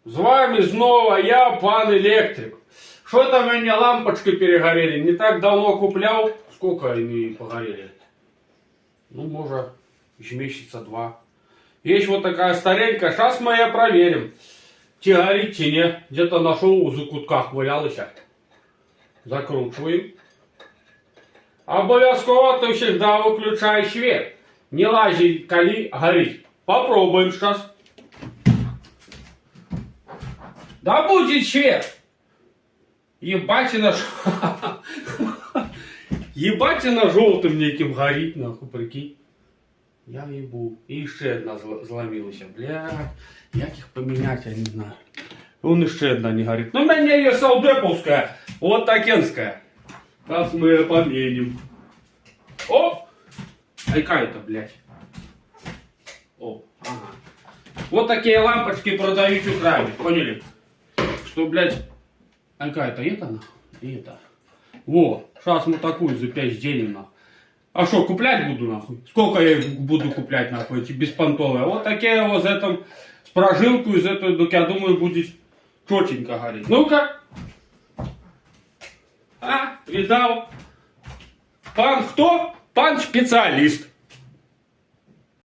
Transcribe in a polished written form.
З вами снова я, пан Электрик. Что-то у меня лампочки перегорели. Не так давно куплял. Сколько они погорели? Ну, может, еще месяца 2. Есть вот такая старенькая. Сейчас мы ее проверим. Чи горит, чи не. Где-то нашел, в закутках валялась. Закручиваем. Обов'язково ты всегда выключай свет. Не лазь, коли горит. Попробуем сейчас. Да будет свет. Ебатина Ебатина желтым неким горит, нахуй, прикинь. Я ебу. И еще одна зломилась. Бля, як их поменять, я не знаю. Вон еще одна не горит. Ну, у меня есть салдеповская, вот такенская. Сейчас мы ее поменим. О! Какая-то, блядь. О, ага. Вот такие лампочки продают в краме, поняли? Что, блядь, какая-то это, нахуй, и это. Во, сейчас мы такую за 5 сделаем, нахуй. А что, куплять буду, нахуй? Сколько я их буду куплять, нахуй, эти беспонтовые? Вот такие вот с этим, с прожилкой, из этой, так я думаю, будет четенько гореть. Ну-ка. А, видал? Пан кто? Пан специалист.